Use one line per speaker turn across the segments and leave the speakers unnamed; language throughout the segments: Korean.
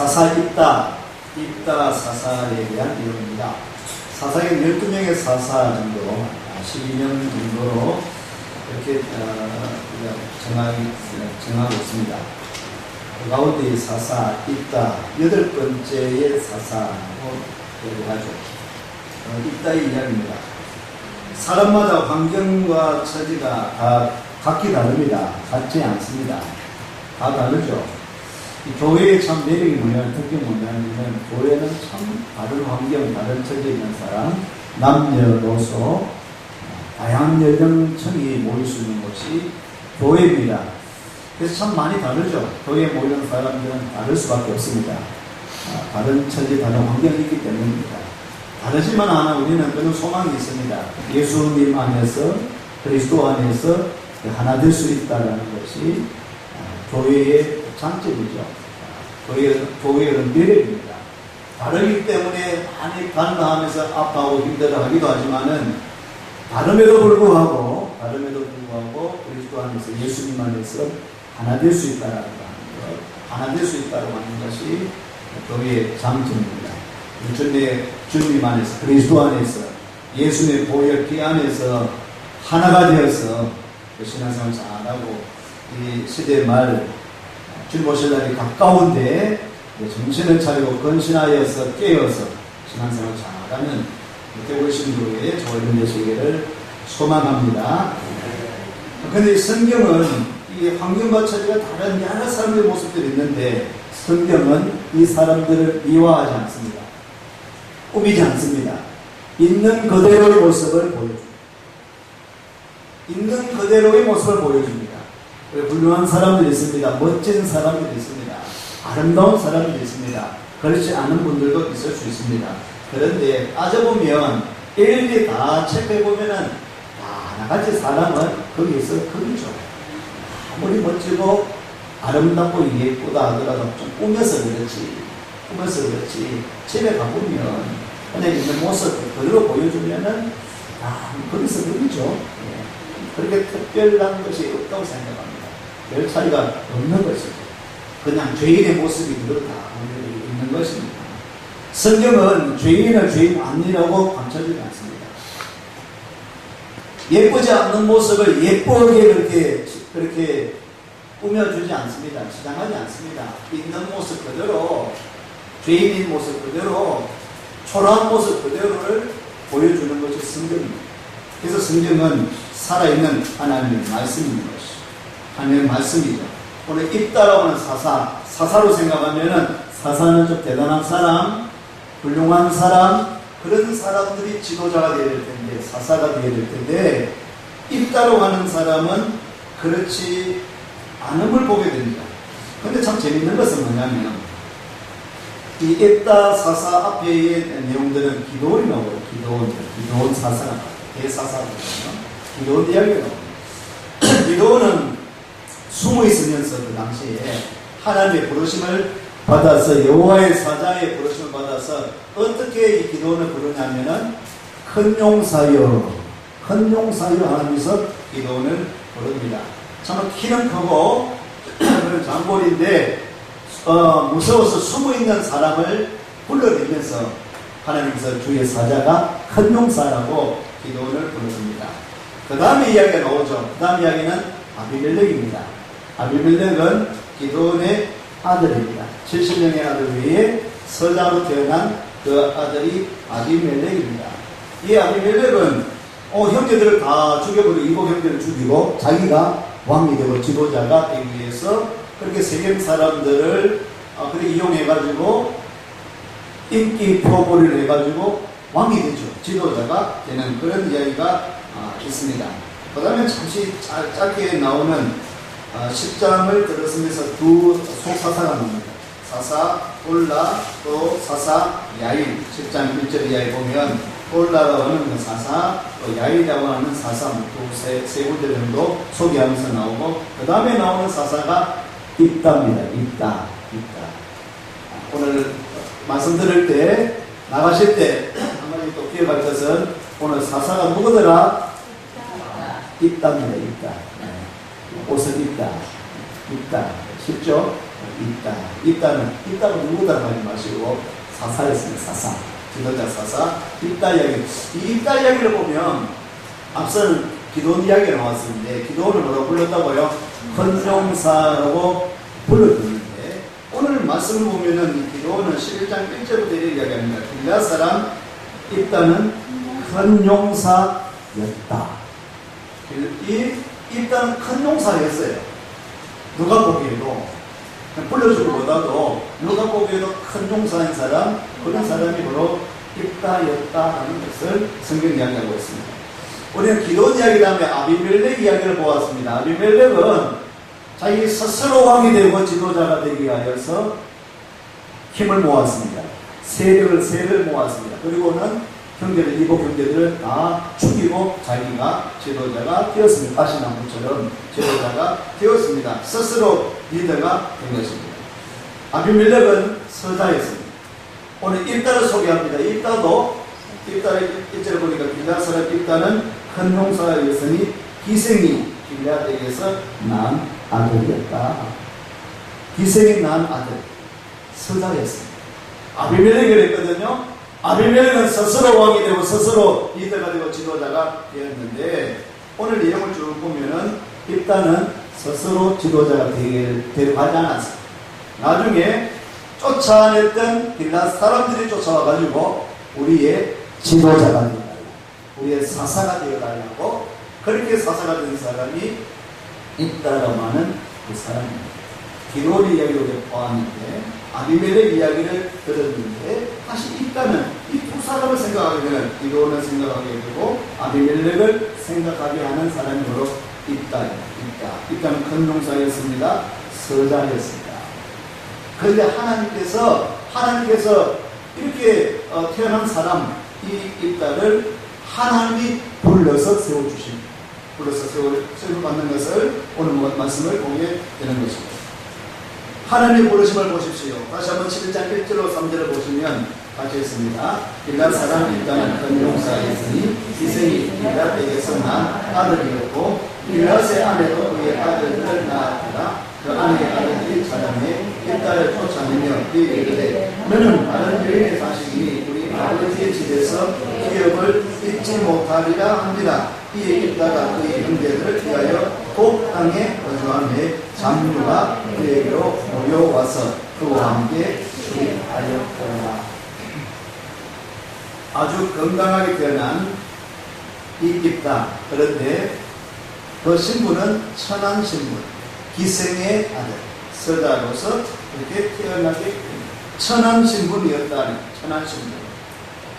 사사 입다 사사에 대한 이름입니다. 사사가 12명의 사사 정도, 12명 정도로 이렇게 정하고 있습니다. 그 가운데 사사 입다 8번째의 사사라고 얘기하죠. 입다의 이야기입니다. 사람마다 환경과 처지가 다 각기 다릅니다. 같지 않습니다. 다 다르죠. 이 교회의 참 매력이 뭐냐면, 특징이 뭐냐면, 교회는 참 다른 환경, 다른 처지에 있는 사람, 남녀노소, 다양한 연령층이 모일 수 있는 곳이 교회입니다. 그래서 참 많이 다르죠. 교회에 모이는 사람들은 다를 수밖에 없습니다. 다른 처지, 다른 환경이 있기 때문입니다. 다르지만 하나 우리는 그런 소망이 있습니다. 예수님 안에서, 그리스도 안에서 하나 될 수 있다는 것이 교회의 장점이죠. 교회의 매력입니다. 다르기 때문에 많이 반가하면서 아파하고 힘들어하기도 하지만은 다름에도 불구하고 그리스도 안에서, 예수님 안에서 하나 될 수 있다라는 것, 하나 될 수 있다고 하는 것이 교회의 장점입니다. 주님 안에서, 그리스도 안에서, 예수님의 보혈 피 안에서 하나가 되어서 신앙생활을 잘하고, 이 시대의 말 주님 오실 날이 가까운데 정신을 차리고 건신하여서 깨어서 신앙생활을 잘하는 대구신교회의 좋은 되시기를 소망합니다. 그런데 성경은 이 환경과 처지가 다른 여러 사람들의 모습들이 있는데, 성경은 이 사람들을 미화하지 않습니다. 꾸미지 않습니다. 있는 그대로의 모습을 보여줍니다. 있는 그대로의 모습을 보여줍니다. 훌륭한 사람들이 있습니다. 멋진 사람들이 있습니다. 아름다운 사람들이 있습니다. 그렇지 않은 분들도 있을 수 있습니다. 그런데 따져보면 일일이 다 체크해보면은 다 하나같이 사람은 거기서 거기죠. 아무리 멋지고 아름답고 예쁘다 하더라도 좀 꾸며서 그렇지 집에 가보면 그냥 있는 모습을 그대로 보여주면은 거기서 거기죠. 그렇게 특별한 것이 없다고 생각합니다. 별 차이가 없는 것이죠. 그냥 죄인의 모습이 그렇다 있는 것입니다. 성경은 죄인을 죄인 아니라고 감춰주지 않습니다. 예쁘지 않는 모습을 예쁘게 그렇게 꾸며주지 않습니다. 주장하지 않습니다. 있는 모습 그대로, 죄인인 모습 그대로, 초라한 모습 그대로를 보여주는 것이 성경입니다. 그래서 성경은 살아있는 하나님의 말씀인 것이죠. 하나님의 말씀이죠. 오늘 입다라고 하는 사사로 생각하면은, 사사는 좀 대단한 사람, 훌륭한 사람, 그런 사람들이 지도자가 되어야 될 텐데, 사사가 되어야 될 텐데, 입다라고 하는 사람은 그렇지 않음을 보게 됩니다. 근데 참 재밌는 것은 뭐냐면, 이 입다 사사 앞에의 내용들은 기도원이 나오고, 기도원 사사가 나와요. 대사사거든요. 기도원 이야기가 나옵니다. 기도원은 숨어 있으면서 그 당시에 하나님의 부르심을 받아서, 여호와의 사자의 부르심을 받아서 어떻게 이 기도원을 부르냐면은 큰 용사여 하면서 기도원을 부릅니다. 참 키는 크고 그런 장골인데 무서워서 숨어 있는 사람을 불러내면서 하나님께서 주의 사자가 큰 용사라고 기도원을 부릅니다. 그 다음에 이야기가 나오죠. 그 다음 이야기는 아비멜렉입니다. 아비멜렉은 기도원의 아들입니다. 70명의 아들 외에 서자로 태어난 그 아들이 아비멜렉입니다. 이 아비멜렉은 형제들을 다 죽여버리고, 이복 형제를 죽이고 자기가 왕이 되고 지도자가 되기 위해서 그렇게 세겜 사람들을 그렇게 이용해가지고 인기 표보를 해가지고 왕이 되죠. 지도자가 되는 그런 이야기가 있습니다. 그 다음에 잠시 짧게 나오는 10장을 들었으면서 두 속사사가 나옵니다. 사사 올라, 또 사사 야일. 10장 1절 이하에 보면 올라라고 하는 사사, 또 야일이라고 하는 사사, 세 군데 정도 소개하면서 나오고, 그 다음에 나오는 사사가 입다입니다. 입다. 오늘 말씀 들을 때, 나가실 때 한마디 또 기억할 것은, 오늘 사사가 누구더라? 입다입니다. 입다. 옷을 입다. 쉽죠? 입다는 누구다라고 하지 마시고 사사였습니다. 사사. 지도자 사사. 입다 이야기. 이 입다 이야기를 보면 앞서는 기도원 이야기가 나왔었는데 기도원을 뭐라고 불렀다고요? 헌용사라고 불러주는데 오늘 말씀을 보면은 이 기도원은 11장 1절부터 이렇게 이야기합니다. 빌라 사람 입다는 헌용사였다. 이 입다는 헌용사였어요. 누가 보기에도 불러주기보다도 누가 보기에도 큰 용사인 사람, 그런 사람이 바로 입다였다라는 것을 성경 이야기하고 있습니다. 우리는 기도원 이야기 다음에 아비멜렉 이야기를 보았습니다. 아비멜렉은 자기 스스로 왕이 되고 지도자가 되기 위하여서 힘을 모았습니다. 세력을 모았습니다. 그리고는 이복 형제들을 다 죽이고 자기가 지도자가 되었습니다. 가시나무처럼 지도자가 되었습니다. 스스로 리더가 된 것입니다. 아비멜렉은 서자였습니다. 오늘 입다를 소개합니다. 입다를 일절 보니까 빌라 사람 입다는 큰 용사였으니 기생이 빌라에게서 난 아들이었다. 기생이 난 아들, 서자였습니다. 아비멜렉을 했거든요. 아비멜렉은 스스로 왕이 되고 스스로 리더가 되고 지도자가 되었는데 오늘 내용을 쭉 보면은 입다는 스스로 지도자가 되려고 하지 않았습니다. 나중에 쫓아냈던 빌라 사람들이 쫓아와가지고 우리의 지도자가 되어달라고, 우리의 사사가 되어달라고, 그렇게 사사가 된 사람이 입다라고 하는 그 사람입니다. 기도원 이야기를 보았는데 아비멜렉 이야기를 들었는데 다시 입다는 이 두 사람을 생각하게 되는 기도원을 생각하게 되고 아비멜렉을 생각하게 하는 사람이 바로 입다입니다. 입다는 큰 용사였습니다. 서자였습니다. 그런데 하나님께서 이렇게 태어난 사람 이 입다를 하나님이 불러서 세워주십니다. 불러서 세워받는 것을 오늘 말씀을 보게 되는 것입니다. 하나님의 부르심을 보십시오. 다시 한번 11장 1절로 3절을 보시면 같이 있습니다. 빌라 사람 입다는 큰 용사였으니 기생이 빌라에게서 난 아들이었고 빌라의 아내도 그의 아들들을 낳았더라. 그 아내의 아들들이 사람의 입다를 쫓아내며 이르되 너는 다른 여인의 자식이니 우리 아버지의 집에서 기업을 잊지 못하리라 합니다. 이에 입다가 그의 형제들을 위하여 독 땅에 거주하며 잡류가 그에게로 모여와서 그와 함께 출입하였더라. 아주 건강하게 태어난 이 입다. 그런데 그 신부는 천한 신부, 기생의 아들, 서자로서 이렇게 태어나게 됩니다. 천한 신분이었다니,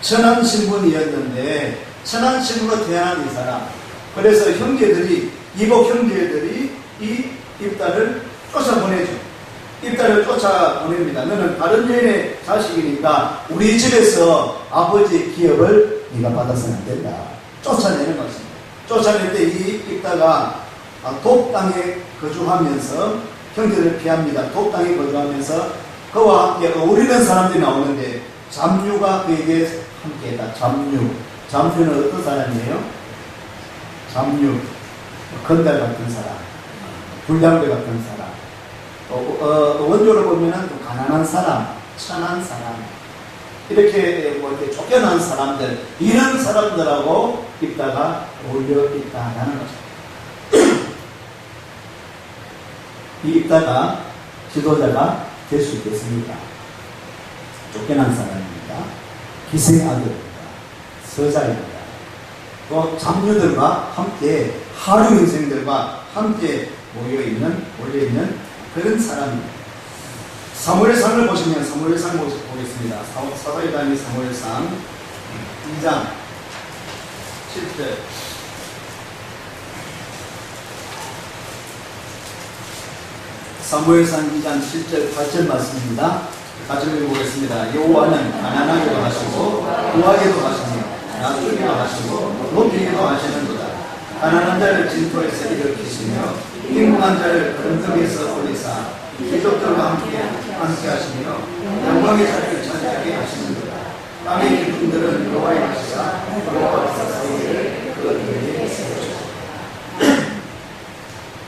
천한 신분이었는데 천한 신부로 태어난 이 사람. 그래서 이복 형제들이 이 입다를 쫓아보내죠. 입다를 쫓아보냅니다. 너는 다른 여인의 자식이니까 우리 집에서 아버지의 기업을 네가 받아서는 안 된다. 쫓아내는 것입니다. 쫓아낼 때 이 입다가 독 땅에 거주하면서 형제를 피합니다. 독 땅에 거주하면서 그와 함께 어울리는 사람들이 나오는데 잡류가 그에게 함께했다. 잡류는 어떤 사람이에요? 잡류, 건달 같은 사람, 불량배 같은 사람. 원조를 보면은 좀 가난한 사람, 천한 사람, 이렇게 이렇게 쫓겨난 사람들, 이런 사람들하고 입다가 어울려 있다라는 거죠. 이 입다가 지도자가 될 수 있겠습니까? 쫓겨난 사람입니다. 기생 아들입니다. 서자입니다. 또 잡류들과 함께 하류 인생들과 함께 몰려있는 그런 사람입니다. 사무엘상을 보시면 사무엘상 보겠습니다. 사사기당의 사무엘상 2장 7절. 사무엘상 2장 7절 8절 말씀입니다. 같이 읽어보겠습니다. 여호와는 가난하게도 하시고 부하게도 하시며 나누기도 하시고 높이기도 하시는도다. 가난한 자를 진토에서 일으키시며 빈곤한 자를 언덕에서 올리사 귀족들과 함께 하시며 영광의 자리를 차지하게 하시는도다. 땅의 기둥들은 여호와의 것이라 여호와께서 세계를 그들에게 세우셨다.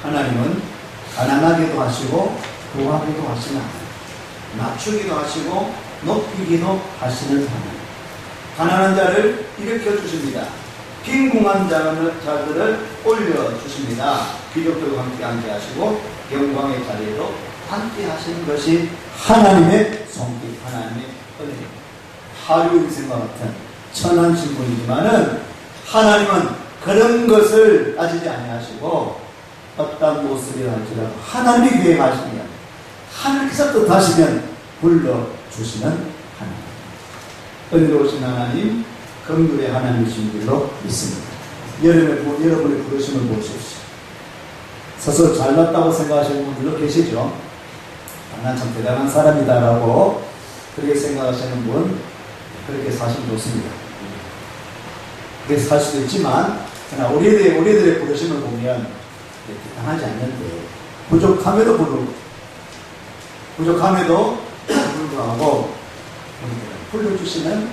하나님은 가난하게도 하시고 구하기도 하시나 낮추기도 하시고 높이기도 하시는 하나님. 가난한 자를 일으켜 주십니다. 빈궁한 자들을 올려주십니다. 귀족들과 함께 앉게 하시고 영광의 자리에도 함께 하시는 것이 하나님의 손길, 하나님의 은혜입니다. 하루 인생과 같은 천한 신분이지만은 하나님은 그런 것을 따지지 아니하시고 어떤 모습이라 할지라도 하나님이 계획하시면 하나님께서 뜻하시면 불러주시는 하나님. 은혜로우신 하나님, 긍휼의 하나님이신 줄로 믿습니다. 여러분의 부르심을 보십시오. 스스로 잘났다고 생각하시는 분들도 계시죠. 난 참 대단한 사람이다라고 그렇게 생각하시는 분, 그렇게 사시면 좋습니다. 그렇게 살 수도 있지만, 그러나 우리들의 부르심을 보면 대단하지 않는데, 부족함에도 불구하고 불러주시는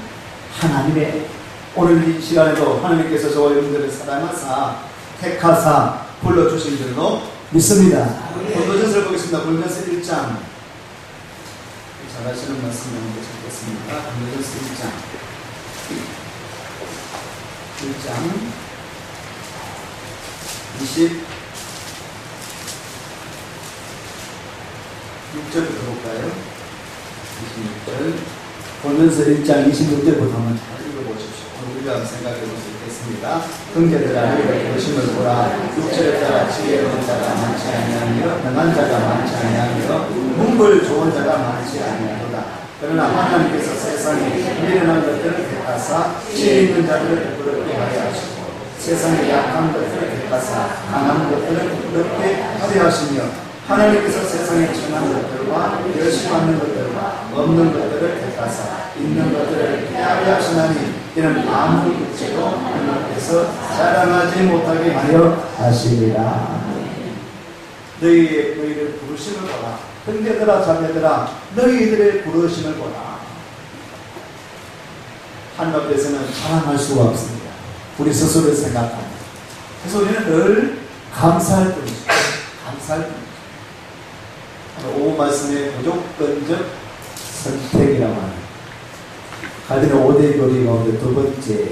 하나님의, 오늘 이 시간에도 하나님께서 저와 여러분들을 사랑하사 택하사 불러주신 줄로 믿습니다. 골로새서를 보겠습니다. 골로새 1장. 잘하시는 말씀 나오는 거 찾겠습니다. 골로새 1장 26절부터 볼까요? 26절. 골로새 1장 26절부터 한번 잘 읽어보십시오. 우리가 생각해 볼 수 있겠습니다. 형제들아, 너희가 부르심을 보라. 육체를 따라 지혜로운 자가 많지 아니하며 능한 자가 많지 아니하며 문벌 좋은 자가 많지 아니하도다. 그러나 하나님께서 세상에 미련한 것들을 택하사 지혜 있는 자들을 부끄럽게 하려 하시고 세상에 약한 것들을 택하사 강한 것들을 부끄럽게 하려 하시며 하나님께서 세상에 천한 것들과 열심하는 것들과 없는 것들을 택하사 있는 것들을 피하려 하시나니 이는 아무 육체로 하나님께서 자랑하지 못하게 하려 하시리라. 너희를 부르심을 보라. 형제들아 자매들아 너희들의 부르심을 보라. 하나님 앞에서는 자랑할 수가 없습니다. 우리 스스로를 생각합니다. 그래서 우리는 늘 감사할 뿐이죠. 감사할 뿐이죠. 오후 말씀의 무조건적 선택이라고 하는 갈대는 5대 교리 가운데 두 번째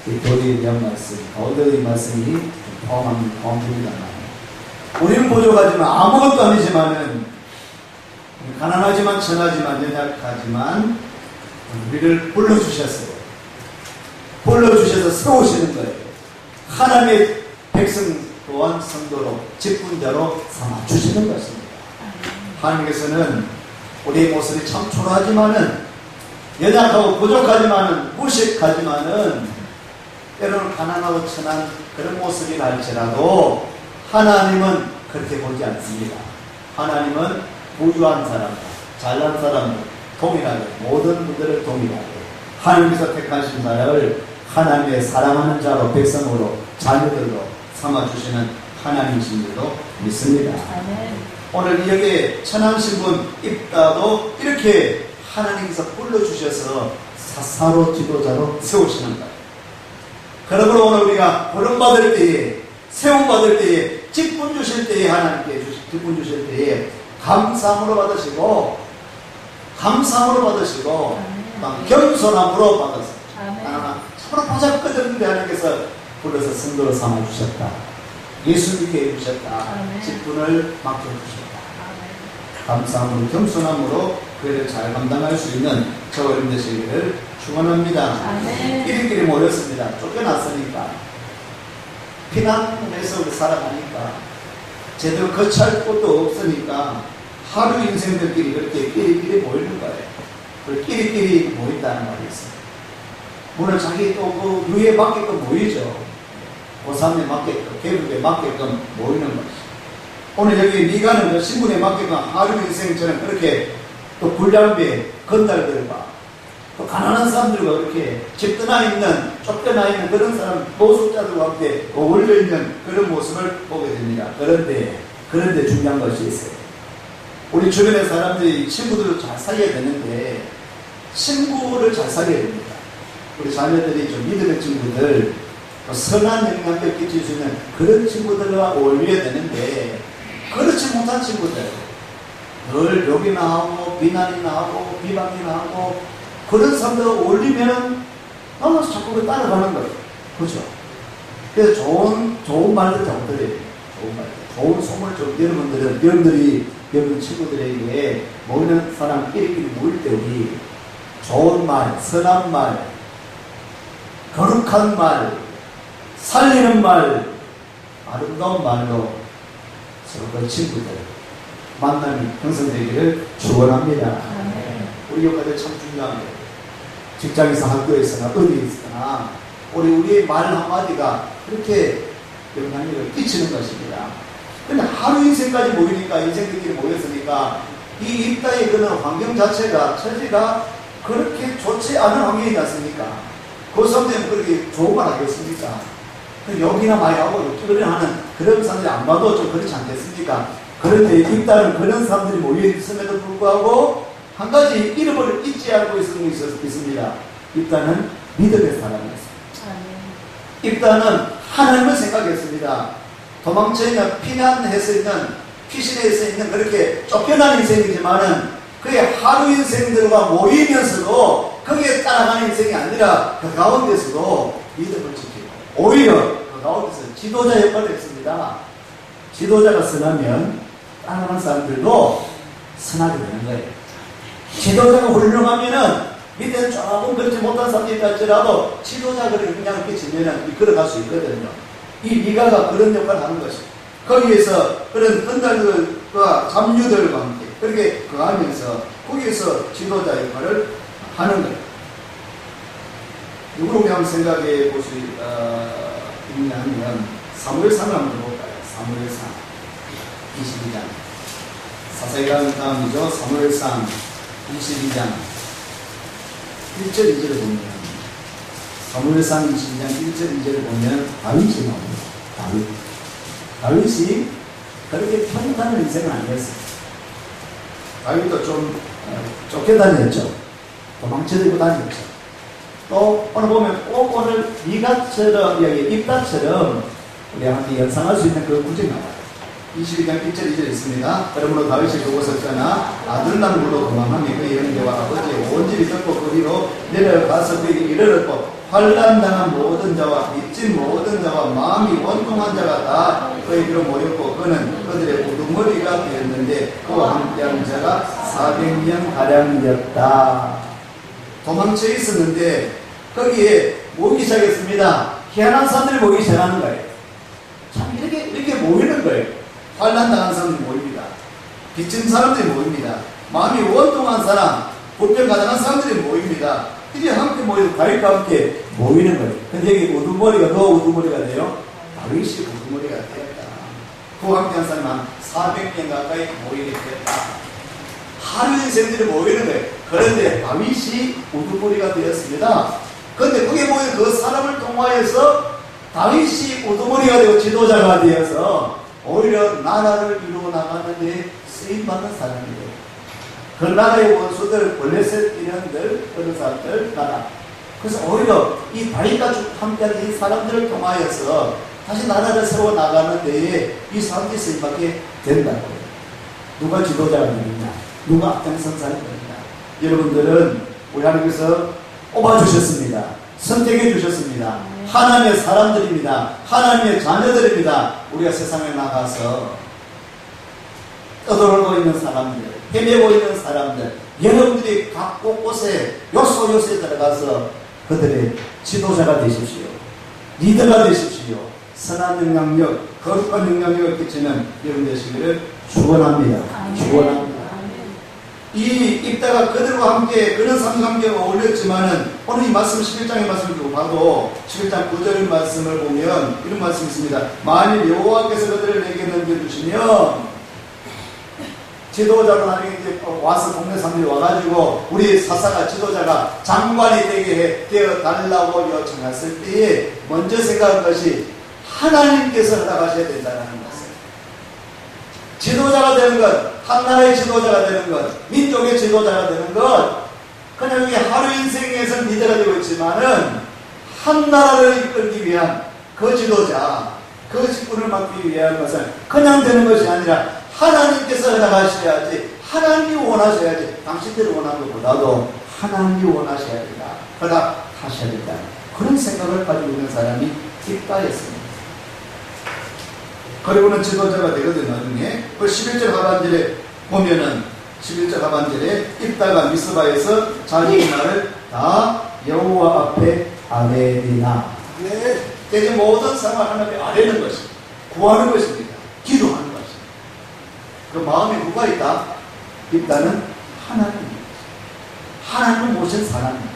교리에 대한 말씀, 5대의 말씀이 포함합니다. 우리는 부족하지만 아무것도 아니지만은 가난하지만 천하지만 연약하지만 우리를 불러주셨어요. 불러주셔서 세우시는 거예요. 하나님의 백성 또한 성도로 직분자로 삼아주시는 것입니다. 하나님께서는 우리의 모습이 참 초라하지만은 연약하고 부족하지만은 무식하지만은 때로는 가난하고 천한 그런 모습이 날지라도 하나님은 그렇게 보지 않습니다. 하나님은 부유한 사람, 잘난 사람 동일하게 모든 분들을 동일하게 하나님께서 택하신 자를 하나님의 사랑하는 자로 백성으로 자녀들로 삼아주시는 하나님이신 줄로 믿습니다. 오늘 여기에 천한 신분 입다도 이렇게 하나님께서 불러주셔서 사사로 지도자로 세우시는 거예요. 그러므로 오늘 우리가 부름받을 때에 세움받을 때에 직분 주실 때에 하나님께 직분 주실 때에 감사함으로 받으시고 겸손함으로 받으세요. 서로 바짝거렸는데 하나님께서 불러서 성도로 삼아주셨다. 예수 믿게 해주셨다. 직분을 맡겨주셨다. 감사함으로 겸손함으로 그 일을 잘 감당할 수 있는 저와 여러분 되시기를 축원합니다. 끼리끼리 모였습니다. 쫓겨났으니까 피난해서 살아가니까 제대로 거치할 곳도 없으니까 하루 인생들끼리 그렇게 끼리끼리 모이는 거예요. 그 끼리끼리 모인다는 말이 있습니다. 물론 자기 또 그 유에 맞게끔 모이죠. 고3에 맞게끔, 계급에 맞게끔 모이는 것이죠. 오늘 여기 미가는 그 신분에 맞게끔 하루 인생처럼 그렇게 또 불량배 건달들과 또 가난한 사람들과 이렇게 집 떠나 있는, 쫓겨나 있는 그런 사람, 노숙자들과 함께 어울려 있는 그런 모습을 보게 됩니다. 그런데 중요한 것이 있어요. 우리 주변의 사람들이 친구들도 잘 사귀어야 되는데, 친구를 잘 사귀어야 됩니다. 우리 자녀들이 좀 믿음의 친구들, 또 선한 영향을 끼칠 수 있는 그런 친구들과 어울려야 되는데, 그렇지 못한 친구들, 늘 욕이 나오고 비난이 나오고 비방이 나오고 그런 사람들 어울리면 나는 자꾸 그 따라가는 거예요. 그죠? 그래서 좋은 말들 좀 드려요. 좋은 말들. 좋은 소문을 좀 여러분들이 여러분 친구들에게 모이는 사람 끼리끼리 모일 때 우리 좋은 말, 선한 말, 거룩한 말, 살리는 말, 아름다운 말로 서로 그 친구들 만남이 형성되기를 축원합니다. 우리 교회들 참 중요한 거예요. 직장에서 학교에서나 어디에 있거나 우리의 말 한마디가 그렇게 영향력을 끼치는 것입니다. 근데 하루 인생까지 모이니까 인생들끼리 모였으니까 이 입다의 그런 환경 자체가 처지가 그렇게 좋지 않은 환경이지 않습니까? 그 사람들은 그렇게 좋은 말 하겠습니까? 욕이나 많이 하고 욕하는 그런 사람들이 안 봐도 좀 그렇지 않겠습니까? 그런데 입다는 그런 사람들이 모여있음에도 불구하고 한 가지 이름을 잊지 않고 있습니다. 입다는 믿음의 사람이었습니다. 입다는 하나님을 생각했습니다. 도망쳐 있는 피난해서 있는 피신해서 있는 그렇게 쫓겨난 인생이지만은 그의 하루 인생들과 모이면서도 거기에 따라가는 인생이 아니라 그 가운데서도 믿음을 지키고 오히려 그 가운데서 지도자 역할을 했습니다. 지도자가 선하면 따라가는 사람들도 선하게 되는 거예요. 지도자가 훌륭하면은 밑에는 조금 그렇지 못한 사람들이 있다할지라도 지도자가 그냥 끼치면은 이끌어갈 수 있거든요. 이 미가가 그런 역할을 하는 것입니다. 거기에서 그런 은달들과 잡류들과 함께 그렇게 거하면서 거기에서 지도자 역할을 하는 거예요. 누구로 한번 생각해 볼 수 있냐면 사무엘상을 한번 볼까요? 사무엘상 22장 사사기 다음이죠. 사무엘상 22장 1절 2절을 보면 사무엘상 22장 1절 2절을 보면 다윗이 나옵니다. 다윗이 그렇게 평탄한 인생은 아니었어요. 다윗도 좀 쫓겨다녔죠. 도망쳐들고 다녔죠. 또 오늘 보면 꼭 오늘 미가처럼 여기 입다처럼 우리한테 연상할 수 있는 그 구절이 나와요. 22장 1절 2절 있습니다. 그러므로 다윗이 그곳을 떠나 아둘람 물로 도망하며 그의 형제와 아버지의 온 집이 듣고 그리로 내려가서 그에게 이르렀고 환난당한 모든 자와 빚진 모든 자와 마음이 원통한 자가 다 그에게로 모였고 그는 그들의 우두머리가 되었는데 그와 함께한 자가 400명 가량이었다. 도망쳐 있었는데 거기에 모이기 시작했습니다. 희한한 사람들이 모이기 시작하는 거예요. 참 이렇게 모이는 거예요. 환난당한 사람들이 모입니다. 빚진 사람들이 모입니다. 마음이 원통한 사람, 불평가당한 사람들이 모입니다. 이제 함께 모여서 다윗과 함께 모이는 거예요. 근데 여기 우두머리가 더 우두머리가 돼요. 다윗이 우두머리가 되었다. 그와 함께한 사람이 한 400명 가까이 모이게 되었다. 하루 인생들이 모이는 거예요. 그런데 다윗이 우두머리가 되었습니다. 그런데 거기에 모인 그 사람을 통하여서 다윗이 우두머리가 되고 지도자가 되어서 오히려 나라를 이루어 나가는 데 쓰임받는 사람이에요. 그 나라의 원수들, 블레셋 인원들, 그런 사람들, 나라. 그래서 오히려 이 다윗과 함께한 이 사람들을 통하여서 다시 나라를 세워 나가는 데에 이 사람들이 쓰임받게 된다고요. 누가 지도자가 되느냐? 누가 앞장선 사람이 되느냐? 여러분들은 우리 하나님께서 뽑아주셨습니다. 선택해 주셨습니다. 하나님의 사람들입니다. 하나님의 자녀들입니다. 우리가 세상에 나가서 떠돌고 있는 사람들, 헤매고 있는 사람들, 여러분들이 각 곳곳에 요소요소에 들어가서 그들의 지도자가 되십시오. 리더가 되십시오. 선한 영향력, 거룩한 영향력을 끼치는 여러분 되시기를 축원합니다. 축원합니다. 이 입다가 그들과 함께 그런 삶과 함께 어울렸지만은 오늘 이 말씀 11장의 말씀을 봐도 11장 9절 말씀을 보면 이런 말씀이 있습니다. 만일 여호와께서 그들을 내게 넘겨주시면 지도자로 나중에 이제 와서 동네 사람들이 와가지고 우리 사사가 지도자가 장관이 되어 달라고 요청했을 때에 먼저 생각한 것이 하나님께서 허락하셔야 된다는 것을. 지도자가 되는 것, 한 나라의 지도자가 되는 것, 민족의 지도자가 되는 것, 그냥 이게 하루 인생에서 리더가 되고 있지만은 한 나라를 이끌기 위한 그 지도자, 그 직분을 맡기 위한 것은 그냥 되는 것이 아니라 하나님께서 허락하셔야지 하나님이 원하셔야지. 당신들이 원하는 것보다도 하나님이 원하셔야 된다. 허락하셔야 된다. 그런 생각을 가지고 있는 사람이 입다였습니다. 그리고는 지도자가 되거든요. 나중에 그 11절 하반절에 보면은 11절 하반절에 입다가 미스바에서 자기의 말을 다 여호와 앞에 아뢰리나. 이제 모든 상황을 하나님께 아뢰는 것입니다. 구하는 것입니다. 기도하는 것입니다. 그 마음에 누가 있다? 입다는 하나님입니다. 하나님을 모신 사람입니다.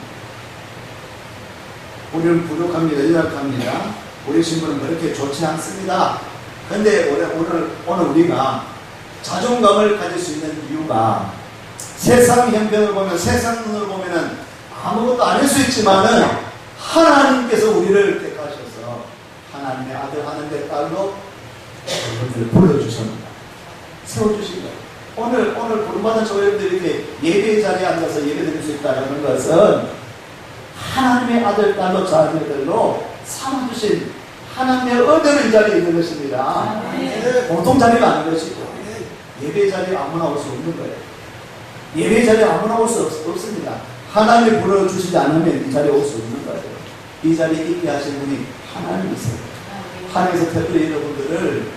우리는 부족합니다. 연약합니다. 우리 신분은 그렇게 좋지 않습니다. 근데 오늘 우리가 자존감을 가질 수 있는 이유가 세상 형편을 보면, 세상 눈으로 보면은 아무것도 아닐 수 있지만은 하나님께서 우리를 택하셔서 하나님의 아들, 하나님의 딸로 여러분들을 불러주셨습니다. 세워주신 거예요. 오늘 부름받은 저희들 이렇게 예배 자리에 앉아서 예배 드릴 수 있다는 것은 하나님의 아들, 딸로 자녀들로 삼아주신 하나님의 은혜는 이 자리에 있는 것입니다. 보통 자리가 아닌 것이고, 예배 자리에 아무나 올 수 없는 거예요. 예배 자리에 아무나 올 수 없습니다. 하나님이 불러주시지 않으면 이 자리에 올 수 없는 거예요. 이 자리에 있게 하신 분이 하나님이세요. 하나님께서 특별히 여러분들을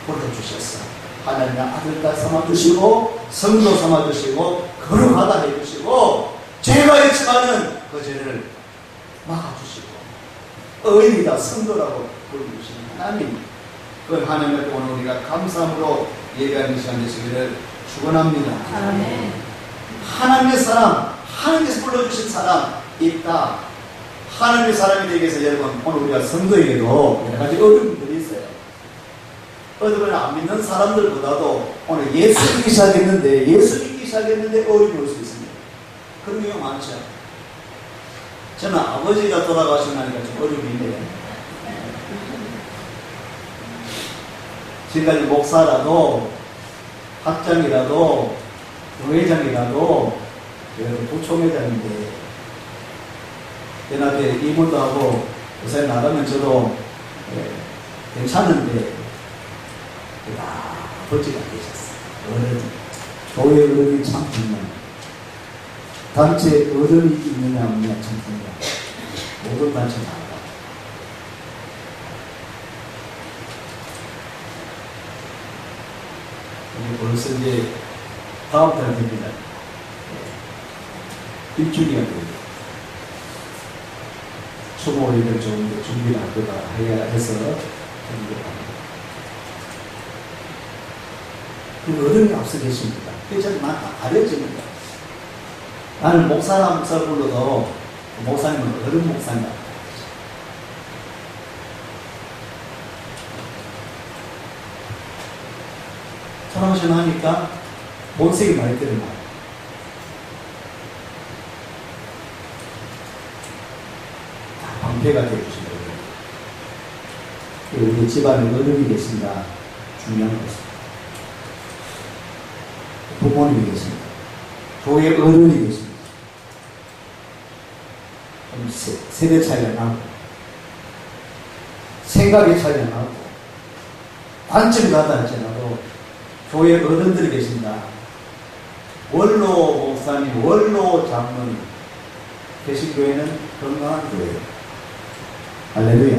불러주셨어. 하나님의 아들, 딸 삼아주시고, 성도 삼아주시고, 거룩하다 해주시고, 죄가 있지만은 그 죄를 막아주시고, 의인이다, 성도라고 부르시는 하나님. 그 하나님께 오늘 우리가 감사함으로 예배하는 시간 되시기를 축원합니다. 아멘. 하나님의 사람, 하나님께서 불러주신 사람 있다. 하나님의 사람이 되기 위해서 여러분, 오늘 우리가 성도에게도 여러 가지 어려움들이 있어요. 어떤 안 믿는 사람들보다도 오늘 예수 믿기 시작했는데 어려움이 올 수 있습니다. 그런 경우 많죠. 저는 아버지가 돌아가시고 나니까 좀 어려움이 있네요. 지금까지 목사라도, 학장이라도, 부회장이라도, 부총회장인데, 연합회 이문도 하고, 요새 나가면 저도 괜찮은데, 아버지가 계셨어요. 교회 어른이 참 중요해요. 단체 어른이 있느냐 없느냐 참 중요해요. 모든 단체 나가요. 벌써 이제 다음 달 됩니다. 일주일이가 됩니다. 추모일을 좀 준비를 해야 해서 그 어른이 앞서 계십니다. 그래서 난 가려집니다. 나는 목사라 목사 불러도 목사님은 어른 목사입니다. 돌아가시고 나니까 본색이 많이 드러나요. 다 방패가 되어주신 거예요. 우리 집안에 어른이 계신다. 중요한 것입니다. 부모님이 계십니다. 교회 어른이 계십니다. 세대 차이가 나고, 생각의 차이가 나고, 관점이 다르다 할지라도 교회 어른들이 계신다. 원로 목사님, 원로 장로님 계신 교회는 건강한 교회예요. 할렐루야.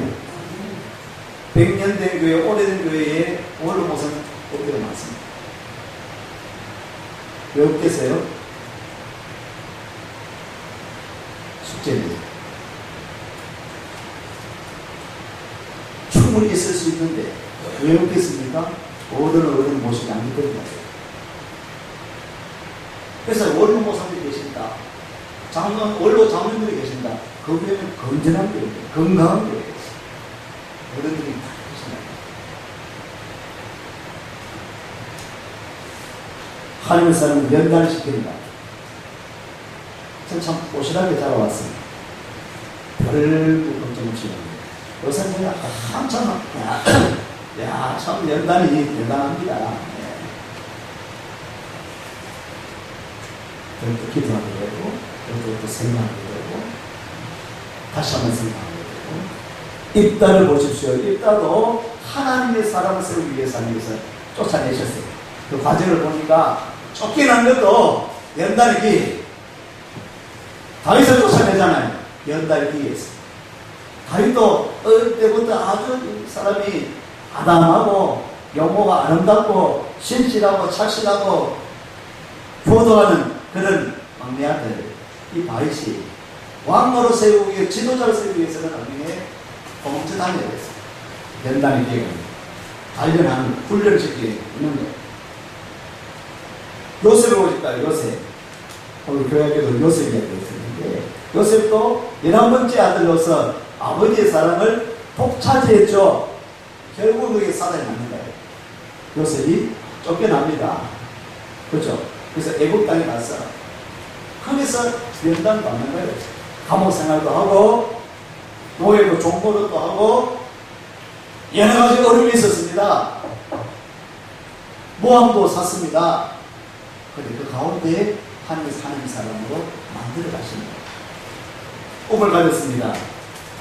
100년 된 교회, 오래된 교회에 원로 목사님 없기도 많습니다. 왜 없겠어요? 숙제입니다. 충분히 있을 수 있는데 왜 없겠습니까? 어른 모시지 않기 때문에. 그래서 원로 목사님이 계신다. 원로 장로님들이 계신다. 그 교회는 건전한 교회예요. 건강한 교회예요. 어른들이 다 계신다. 하나님의 사람을 연단시킨다. 전 참 오실하게 자라왔습니다. 별 걱정 없이. 요새 제가 한참, 야, 참 연단이 대단합니다. 또 기도하게 되고, 또 생각하게 되고, 다시 한번 생각하게 되고. 입다를 보십시오. 입다도 하나님의 사람을 세우기 위해서 하나님께서 쫓아내셨어요. 그 과정을 보니까 쫓겨난 것도 연단의 다윗을 쫓아내잖아요. 연단의 기회에서. 다윗도 어릴 때부터 아주 사람이 아담하고 영모가 아름답고 신실하고 착실하고 효도하는 그런 막내 아들 이 다윗이 왕으로 세우기 위해 지도자를 세우기 위해서는 나중에 도망쳐 다녀야 됐어요. 연단의 기회가 단련한 훈련시키게 있는 거예요. 요셉을 보실까요? 요셉. 오늘 교회에도 요셉 이야기가 있었는데 요셉도 11번째 아들로서 아버지의 사랑을 독차지했죠. 결국 그게 사단이 맞는 거예요. 요셉이 쫓겨납니다. 그렇죠? 그래서 애국 땅에 가서 거기서 연단 받는 거예요. 감옥 생활도 하고 노예도 종보릇도 하고 여러 가지 어려움이 있었습니다. 모함도 샀습니다. 그런데 그 가운데 하나님께서 하나님 사람으로 만들어 가십니다. 꿈을 가졌습니다.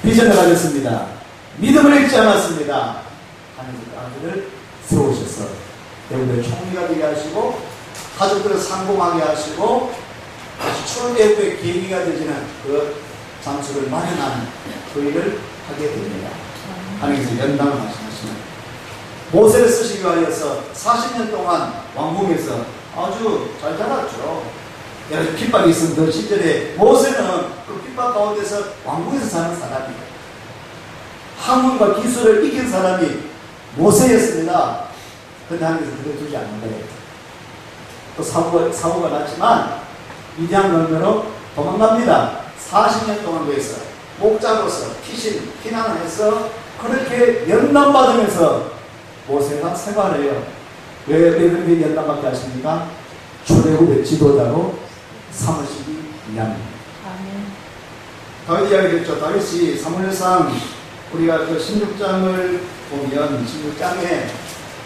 비전을 가졌습니다. 믿음을 잃지 않았습니다. 하나님께서 아들을 세우셔서 대부분의 총리가 되게 하시고 가족들을 상봉하게 하시고 출애굽의 계기가 되지는 그 장소를 마련하는 그 일을 하게 됩니다. 하나님께서 연단을 하시면 모세를 쓰시기 위하여서 40년 동안 왕궁에서 아주 잘 자랐죠. 여러 핍박이 있으면 그 시절에 모세는 그 핍박 가운데서 왕궁에서 사는 사람이에요. 학문과 기술을 이긴 사람이 모세였습니다. 그런데 하나님께서 그걸 두지 않는 거예요. 또 사고가 났지만 미디안 강변으로 도망갑니다. 40년 동안 위해서 목자로서 피난을 해서 그렇게 연단받으면서 모세가 생활해요. 왜 그렇게 연단받게 하십니까? 출애굽의 지도자로 삼으시기 위함입니다. 다윗 이야기 됐죠. 다윗이 사무엘상 우리가 그 16장을 보면 16장에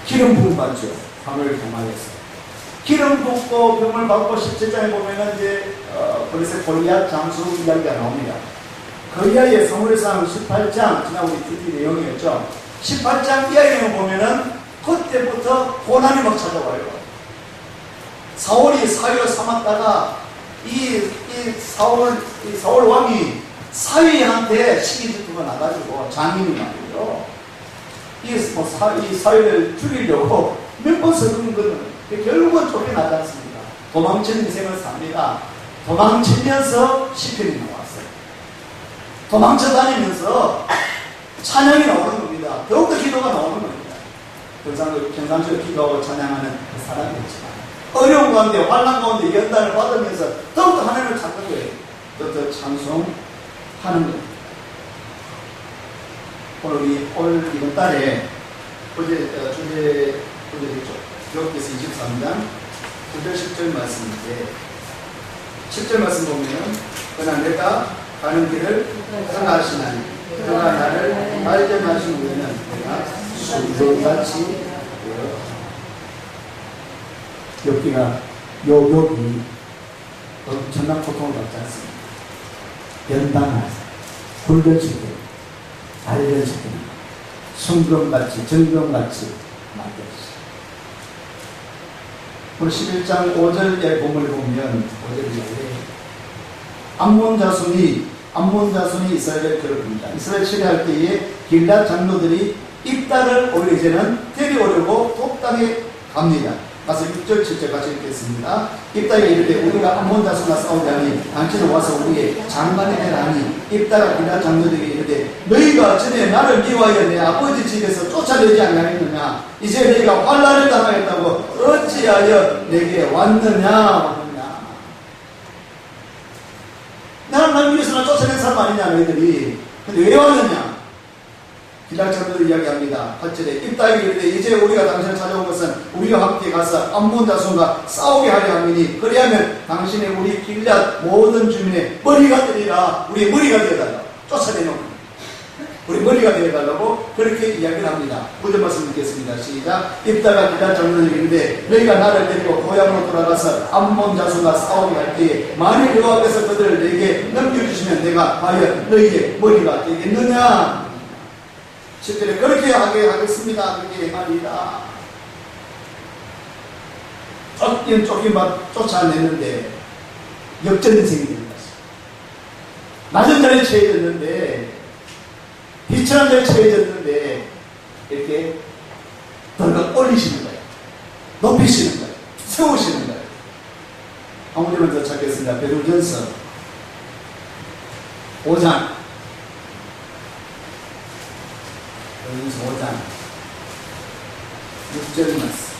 기름 부음 받죠. 사무엘 경화에서 기름 붓고 병을 받고 17장에 보면은 이제 블레셋 골리앗 장수 이야기가 나옵니다. 그 이하의 사무엘상 18장 지난 우리 주기 내용이었죠. 18장 이하에 보면은 그때부터 고난이 막 찾아와요. 사울이 사위로 삼았다가 이 사울 왕이 사위한테 시기 듣고 나가지고 장인이 말이죠. 이 사위를 죽이려고 몇 번 서는 거는 결국은 쫓겨나지 않습니다. 도망치는 인생을 삽니다. 도망치면서 시편이 나왔어요. 도망쳐 다니면서 찬양이 나오는 겁니다. 더욱더 기도가 나오는 겁니다. 평상시에 기도하고 찬양하는 그 사람이었지만 어려운 가운데 환난 가운데 연단을 받으면서 더욱더 하나님을 찾는 거예요. 더 찬송하는 거예요. 오늘 이번 달에 어제 했죠. 욥기서 23장 9절 10절 말씀인데 10절 말씀 보면은 그러나 내가 가는 길을 떠나시나니 그가 나를 발견하신 후에는 내가 수도같이 욥기가 욥이 엄청난 고통을 받지 않습니다. 연단하사 굴려지고 알려지고 순금같이 정금같이 만들었어요. 오늘 11장 5절의 본문을 보면 5절에 암몬 자손이 이스라엘을 괴롭힙니다. 이스라엘 치료할 때에 길앗 장로들이 입다를 오히려 이제는 데려오려고 독당에 갑니다. 가서 6절 7절 같이 읽겠습니다. 입다가 이르되 우리가 암몬 자손과 싸우자니 당신은 와서 우리의 장관이 되라니 입다가 길앗 장로들에게 이르되 너희가 전에 나를 미워하여 내 아버지 집에서 쫓아내지 않겠느냐. 이제 너희가 환난을 당하였다고 어찌하여 내게 왔느냐. 나는 날 위해서는 쫓아낸 사람 아니냐 너희들이. 근데 왜 왔느냐. 길앗장로들 이야기합니다. 8절에 입다에게 이르되 이제 우리가 당신을 찾아온 것은 우리와 함께 가서 암몬 자손과 싸우게 하려 함이니 그리하면 당신의 우리 길앗 모든 주민의 머리가 되리라. 우리의 머리가 되어달라고 쫓아내는 우리 머리가 되어달라고 그렇게 이야기를 합니다. 9절 말씀 읽겠습니다. 시작. 입다가 길앗장로들에게 이르되 너희가 나를 데리고 고향으로 돌아가서 암몬 자손과 싸우게 할 때에 만일 여호와께서 그들을 내게 넘겨주시면 내가 과연 너희의 머리가 되겠느냐. 10절에 그렇게 하게 하겠습니다. 그렇게 말이다. 쫓기만 쫓아냈는데 역전생이 되는 것입니다. 낮은 자리에 처해졌는데, 비천한 자리에 처해졌는데, 이렇게 덜덜 올리시는 거예요. 높이시는 거예요. 세우시는 거예요. 아무리만 더 찾겠습니다. 베드로전서 5장. 베드로전서 5장 6절 말씀.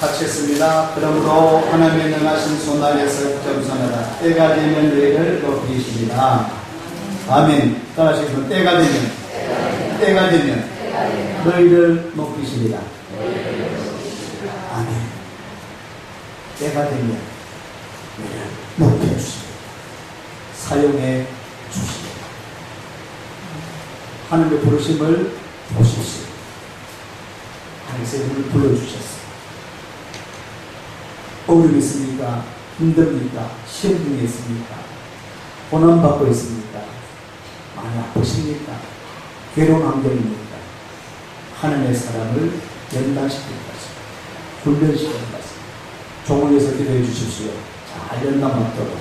같이 했습니다. 그러므로 하나님의 능하신 손아래에서 겸손하라. 때가 되면 너희를 높이시리라. 아멘. 따라하시면 때가 되면 너희를 높이시리라. 아멘. 때가 되면 너희를 높여주시리라. 사용해 주시리라. 하나님의 부르심을 보십시오. 하나님의 이름을 불러주셨습니다. 어려움이 있습니까? 힘듭니까? 시험 중에 있습니까? 고난받고 있습니까? 많이 아프십니까? 괴로운 환경입니까? 하나님의 사람을 연단시키는 것입니다. 훈련시키는 것입니다. 종을 위해서 기도해 주십시오. 잘 연단받도록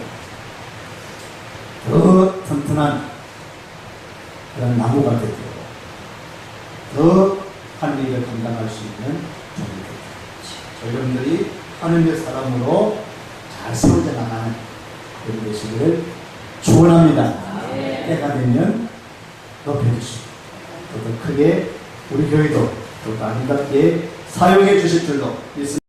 더 튼튼한 그런 나무가 되도록 더 하나님의 일을 감당할 수 있는 종이 되도록 여러분들이 하나님의 사람으로 잘 세워져 나가는 그런 되시기를 축원합니다. 때가 되면 높여주시고 더 크게 우리 교회도 더 아름답게 사용해 주실 줄로 믿습니다.